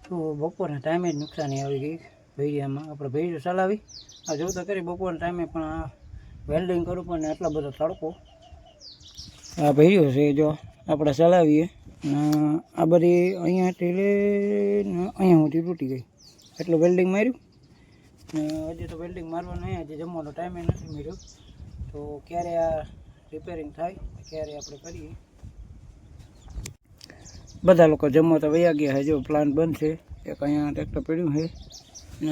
તો બપોરના ટાઈમે જ નુકસાની આવી ગઈ ભેડિયામાં. આપણે ભેડિયો ચલાવી આ જોતા કરી બપોરના ટાઈમે, પણ આ વેલ્ડિંગ કરું પણ એટલા બધો તડકો. આ ભેડિયો છે જો આપણે ચલાવીએ, આ બધી અહીંયાથી લઈને અહીંયા સુધી તૂટી ગઈ. એટલું વેલ્ડિંગ માર્યું ને હજી તો વેલ્ડિંગ મારવાનું અહીંયા હજી જમવાનો ટાઈમે નથી મળ્યો. તો ક્યારે આ રિપેરિંગ થાય ક્યારે આપણે કરીએ. બધા લોકો જમવા તો વયા ગયા છે. જો પ્લાન્ટ બંધ છે. એક અહીંયા ટ્રેક્ટર પડ્યું છે ને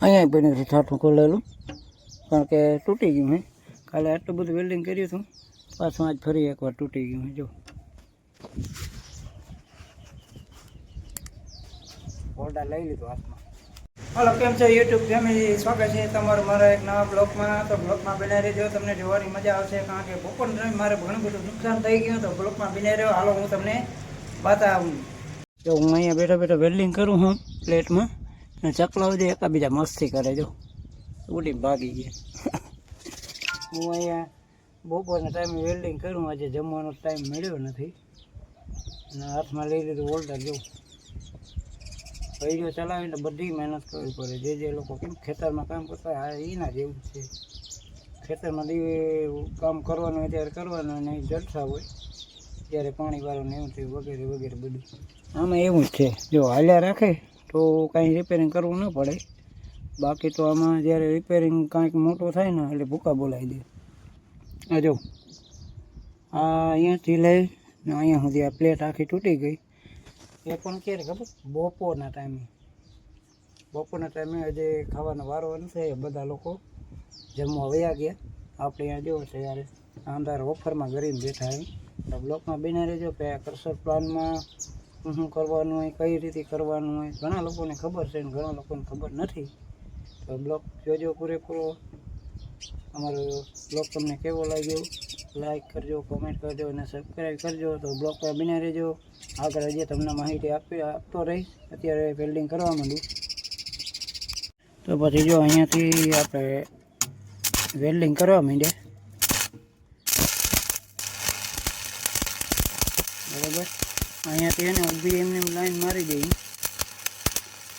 અહીંયા પડ્યું છે ઠાઠું ખોલેલું, કારણ કે તૂટી ગયું છે. કાલે આટલું બધું વેલ્ડિંગ કર્યું હતું, પાછું આજ ફરી એકવાર તૂટી ગયું છે. જો ઓરડા લઈ લીધો હાથમાં. હાલો, કેમ છે યુટ્યુબ ફેમિલી? સ્વાગત છે તમારું મારા એક નવા બ્લોગમાં. તો બ્લોગમાં બનાવી રહેજો, તમને જોવાની મજા આવશે. કારણ કે બપોરના ટાઈમે મારે ઘણું બધું નુકસાન થઈ ગયું, તો બ્લોગમાં બનાવી રહ્યો. હાલો હું તમને બતાવું. જો હું અહીંયા બેઠા બેઠા વેલ્ડિંગ કરું હું પ્લેટમાં, અને ચકલાઓ જે એકાબીજા મસ્તી કરે. જો ઉડી ભાગી ગયા. હું અહીંયા બપોરના ટાઈમે વેલ્ડિંગ કરું, આજે જમવાનો ટાઈમ મળ્યો નથી અને હાથમાં લઈ લીધું હોલ્ડર. જો ભેડિયો ચલાવીને બધી મહેનત કરવી પડે. જે લોકો કેમ ખેતરમાં કામ કરતા હોય એના જેવું છે. ખેતરમાં કામ કરવાનું હોય ત્યારે કરવાનું, અને જલસા હોય ત્યારે પાણી વાળવાનું એવું થયું વગેરે વગેરે બધું. આમાં એવું જ છે, જો હાલ્યા રાખે તો કાંઈ રિપેરિંગ કરવું ન પડે. બાકી તો આમાં જ્યારે રિપેરિંગ કાંઈક મોટું થાય ને એટલે ભૂકા બોલાવી દે. આ જો આ અહીંયાથી લઈ ને અહીંયા સુધી આ પ્લેટ આખી તૂટી ગઈ. એ પણ ક્યારે ખબર? બપોરના ટાઈમે હજી ખાવાનો વારો નથી. બધા લોકો જમવા વયા ગયા. આપણે અહીંયા જો છે યાર આંધાર ઓફરમાં ગરીને બેઠા અહીં. તો બ્લોકમાં બના રહેજો કે આ કરસર પ્લાનમાં શું કરવાનું હોય, કઈ રીતે કરવાનું હોય. ઘણા લોકોને ખબર છે ને ઘણા લોકોને ખબર નથી. તો બ્લોગ જોજો પૂરેપૂરો. અમારો બ્લોગ તમને કેવો લાગ્યો લાઈક કરજો, કોમેન્ટ કરજો અને સબસ્ક્રાઈબ કરજો. તો બ્લોગ પર બના રહેજો. આગળ હજી તમને માહિતી આપતો રહીશ. અત્યારે વેલ્ડિંગ કરવા માંડું. તો પછી જો અહીંયાથી આપણે વેલ્ડિંગ કરવા માંડ્યા. બરાબર, અહીંયાથી એને ઊભી એમને લાઈન મારી દઈ.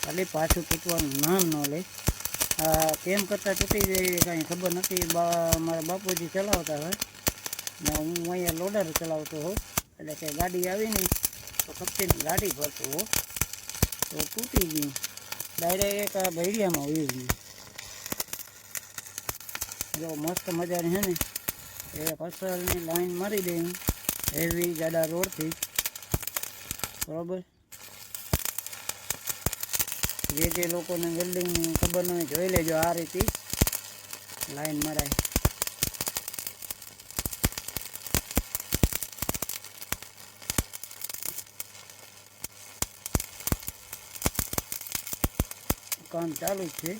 ખાલી પાછું તૂટવાનું નામ ન લે. આ કેમ કરતાં તૂટી જાય કાંઈ ખબર નથી. મારા બાપુજી ચલાવતા હોય ને હું અહીંયા લોડર ચલાવતો હોઉં, એટલે કે ગાડી આવી ને તો કપટીની ગાડી ભરતો હો તો તૂટી ગયું. ડાયરેક્ટ આ ભેડિયામાં ઉઈ ગયું. જો મસ્ત મજાની છે ને એ પસલની લાઈન મારી દઈ એવી જાડા રોડથી. બરાબર, જે લોકોને વેલ્ડિંગની ખબર ન હોય જોઈ લેજો. આ રીતે લાઈન મરાય. કામ ચાલુ છે.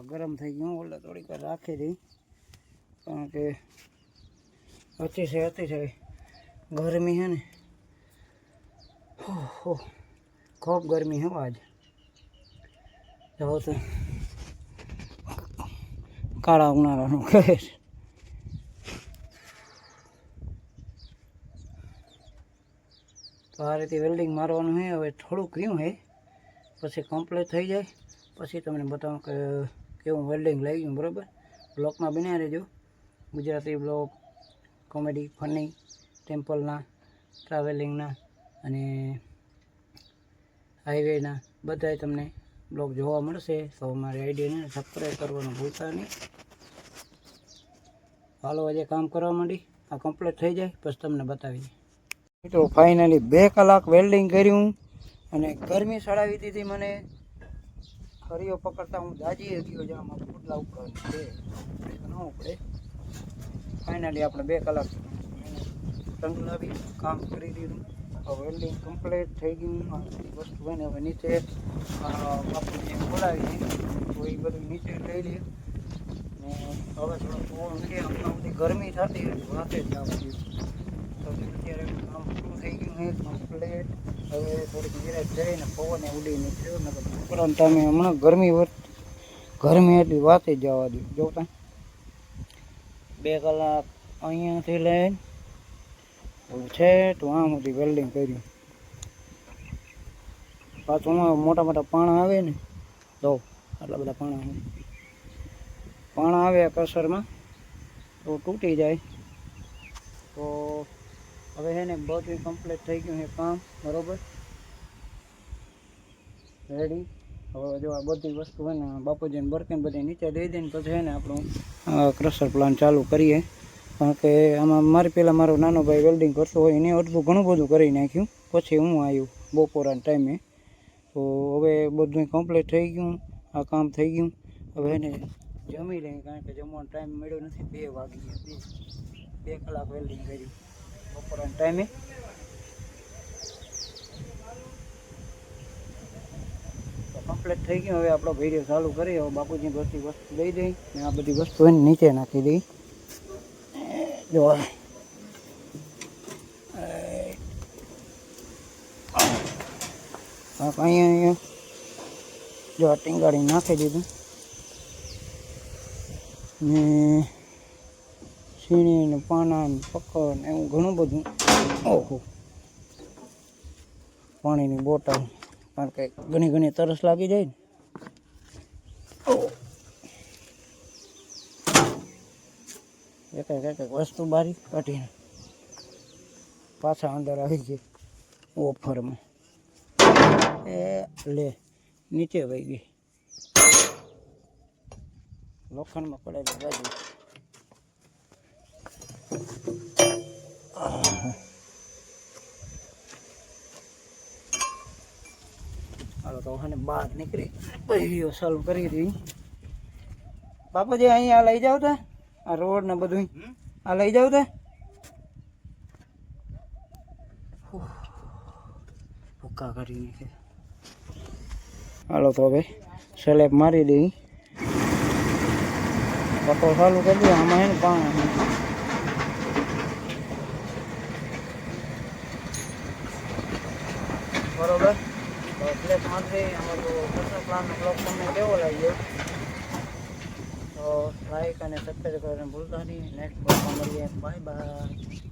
ગરમ થઈ ગયું. ઓલા થોડીક વાર રાખી દઈ, કારણ કે અતિશય ગરમી છે ને. ખૂબ ગરમી છે આજ. જો તો કાળા ઉનાળાનું કહે. તો આ રીતે વેલ્ડિંગ મારવાનું છે. હવે થોડુંક રહ્યું છે, પછી કમ્પ્લીટ થઈ જાય પછી તમને બતાવું કે કેવું વેલ્ડિંગ લઈ ગયું. બરાબર, બ્લોગમાં બન્યા રહેજો. ગુજરાતી બ્લોગ, કોમેડી, ફની, ટેમ્પલના, ટ્રાવેલિંગના અને હાઈવેના બધાય તમને બ્લોગ જોવા મળશે. તો અમારી આઈડીને સબસ્ક્રાઈબ કરવાનું ભૂલતા નહીં. હાલો આજે કામ કરવા માંડી. આ કમ્પ્લીટ થઈ જાય પછી તમને બતાવી. તો ફાઇનલી 2 કલાક વેલ્ડિંગ કર્યું અને ગરમી સડાવી દીધી મને. ખરીઓ પકડતા હું દાજી ગયો. જ આમાં પોટલા ઉપર છે ન ઉપડે. ફાઇનલી આપણે 2 કલાક ટંગલાવી કામ કરી દીધું. વેલ્ડિંગ કમ્પ્લીટ થઈ ગયું. વસ્તુ હોય ને હવે નીચે બાપુને બોલાવી તો એ બધું નીચે લઈ લે. ને હવે થોડો ફોન લે. હમણાં બધી ગરમી થતી વાતે જ આવતી. તો અત્યારે કામ પૂરું થઈ ગયું. હે કમ્પ્લીટ. હવે થોડીક નિરાશ જઈને પવને ઉડી નીકળ્યો ને ઉપરાંત તમે હમણાં ગરમી એટલી વાત જ જવા દો. જોતા 2 કલાક અહીંયાથી લઈને છે તો આમ સુધી વેલ્ડિંગ કર્યું. પાછું મોટા મોટા પાણા આવે ને તો આટલા બધા પાણા આવે કસરમાં તો તૂટી જાય. તો હવે છે ને બધું કમ્પ્લીટ થઈ ગયું છે કામ બરોબર રેડી. હવે જો આ બધી વસ્તુ હોય ને બાપુજીને બરકીને બધી નીચે દઈ દઈને પછી છે ને આપણું ક્રશર પ્લાન્ટ ચાલુ કરીએ. કારણ કે આમાં મારો નાનો ભાઈ વેલ્ડિંગ કરતો હોય એને અડધું ઘણું બધું કરી નાખ્યું. પછી હું આવ્યું બપોરના ટાઈમે. તો હવે બધું કમ્પ્લીટ થઈ ગયું, આ કામ થઈ ગયું. હવે એને જમી લઈએ કારણ કે જમવાનો ટાઈમ મળ્યો નથી. 2 વાગી ગયા. 2 કલાક વેલ્ડિંગ કર્યું બપોરના ટાઈમે. કમ્પ્લીટ થઈ ગયું. હવે આપણો વિડીયો ચાલુ કરીએ. હવે બાપુજી બધી વસ્તુ લઈ દઈ ને આ બધી વસ્તુ એને નીચે નાખી દઈ. જો અહીંયા જો આ ટીંગાડી નાખી દીધું ને સીણી ને પાના ને પકડ ને એવું ઘણું બધું. ઓહો પાણીની બોટલ કારણ કે ઘણી તરસ લાગી જાય ને. એક વસ્તુ બારી કાઢીને પાછા અંદર આવી ગઈ ઓફરમાં. એ લે નીચે વહી ગઈ લોખંડમાં પડેલી બાજુ. હાલો તો હવે બહાર નીકળી વિડીયો ચાલુ કરી દઈ. બાપુજી અહીંયા લઈ જાવ તા આ રોડ ને બધું આ લઈ જાવ તા. ભૂકા કરી નાખે. હાલો તો હવે સ્લેબ મારી દઈ. બપોર ચાલુ કરી દઈએ. આમાં હે ને પાણી બરોબર. તો સ્લેબ મારી દઈ. આમાં તો કૃષ્ણ પ્લાનનો બ્લોગ તમને કેવો લાગ્યો તો લાઈક અને સબસ્ક્રાઈબ કરવાનું ભૂલતા નહીં. નેક્સ્ટ બ્લોગમાં મળીએ. Bye bye.